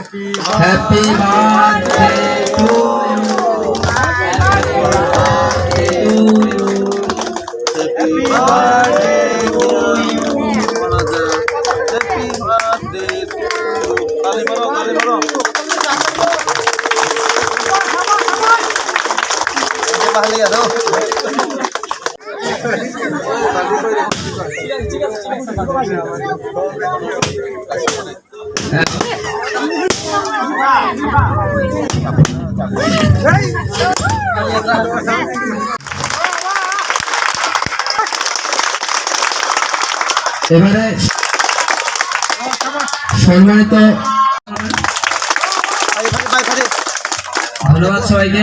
Happy birthday to you. Happy birthday to you. Happy birthday to you. Happy birthday to you. Kali maro. Mahal ya tuh. এবারে সম্মানিত ধন্যবাদ সবাইকে।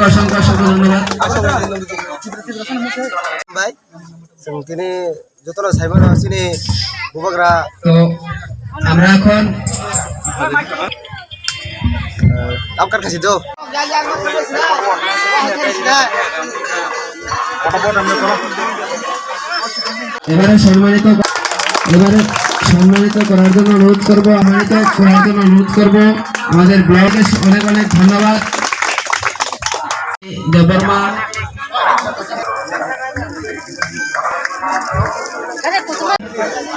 অসংখ্য ধন্যবাদ। ভাই তিনি যতটা সাইবার আছেনি বুবাগরা তো আমরা এখন আপকার কাছে তো এবারে সম্মানিত করার জন্য অনুরোধ করবো আমাদের ব্লগে অনেক ধন্যবাদ। দেববর্মা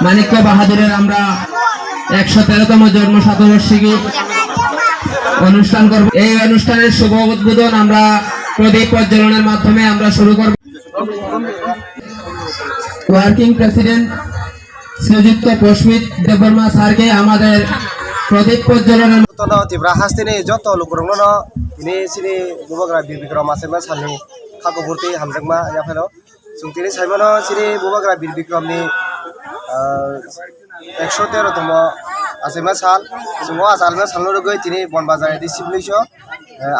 মানিক্য বাহাদুরের আমরা 113তম জন্ম শতবার্ষিকী অনুষ্ঠান করব। এই অনুষ্ঠানের শুভ উদ্বোধন আমরা প্রদীপ প্রজ্বলনের মাধ্যমে আমরা শুরু করব। ওয়ার্কিং প্রেসিডেন্ট শ্রীযুক্ত পশ্মিত দেববর্মা স্যারকে আমাদের প্রদীপ প্রজ্বলনের তীব্র হাস্তিনি যত লোকরং তিনি সিনি বুবাগ্রা বীরবিক্রম আছেমা সালনি খাগো ভর্তি হামজাকমা ইয়াফেলো जों তিনি সাইমানো সিনি বুবাগ্রা বীরবিক্রমনি 113তম আছেমা সাল जों आसालमा सालनो रगै তিনি বনবাজার ডিস্ট্রিক্ট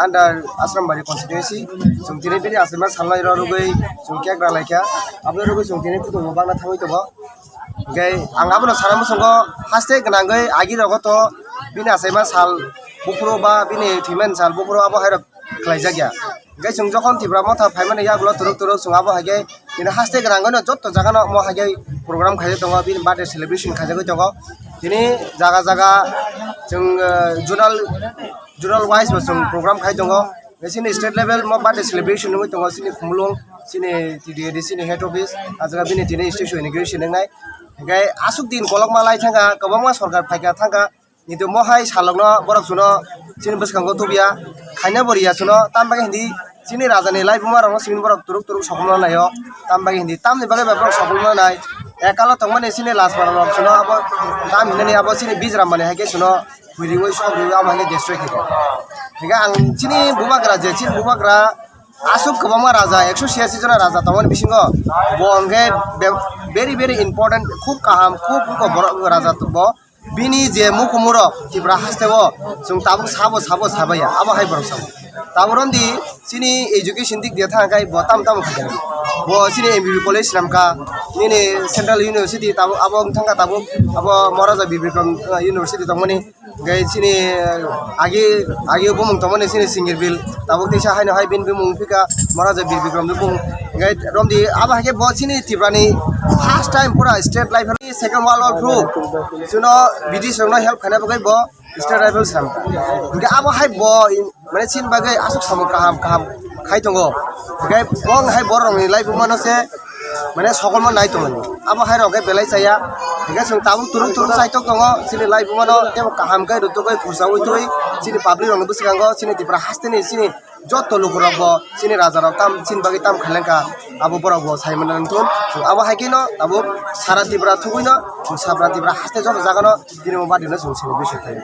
आन्डार आश्रमबारि कन्स्टिट्युएन्सि जों তিনি बिनि आसेमा सालनाय रगै जों केग्रा लायखा आपनो रगै जों তিনি फुटबल बांना थाङै दङ gai ang abono saramo songo haste gnangai agi rogoto bini asaima sal bufuro ba bini thimen sal bufuro abo hairo khlaija gya gai sung jokon tibra motha phaimane yagulo turuk sung abo hage bini haste gnangai no jotto jagano mo hage program khaije tongo bini birthday celebration khaijagoi tongo tini jaga jung journal wise bo sung program khai tongo sini state level mo birthday celebration nungoi tongo sini khumlung sini TDAD sini head office ajaga bini tini station inauguration ngai gai asuk din kolok malai thanga kobangma sarkar phaika thanga nitu mohai salogno borok suno sini boskango tobia khaina boriya suno tambage hindi sini rajani lai buma rong sini borok turuk sokomna nayo tambage hindi tamni bage borok sokomna nai ekalo tongmane sini last bar rok suno abo tam hinani abo sini bijram mane hake suno huiriwoi sok riwa amane destroy khide higa ang sini bubagra asuk kobangma raja 186 jona raja tamon bisingo bonge very important khub kaham khub ko borok raja bo bini je mukumuro tibra hastego जों tabu sabo sabaya abo hai borok sabo taburondi sini education dik dia thangai bo tam khajani bo sini MBB college namka nini central university tabu abo thanga tabu abo Maharaja Birbikram university tongmani gai sini agi bumung tongmani sini Singirbil tabu tisa haino hai bin bumung pika Maharaja Birbikram bumung gai romdi abo hage bo sini tibrani first time pura state life second world war proof suno bidi songno help khana bagai bo state rifle sam gai abo hai bo mane sin bagai asuk samu kaham khai tongo gai bong hai borong ni life mano se mane sokolma nai tongani abo hai rogai belai saya gai sung tabu turuk sai tongo sini life mano tebo kaham gai rutu gai kursawi tui sini public rong busikango sini tipra hasteni sini joto lukurok bo sini raja rok tam sin bagi tam khalengka abo borok bo saimana nantun abo haikino abo sara tibra thuguino sabra tibra haste joto jagano dini mo badino sung celebration khai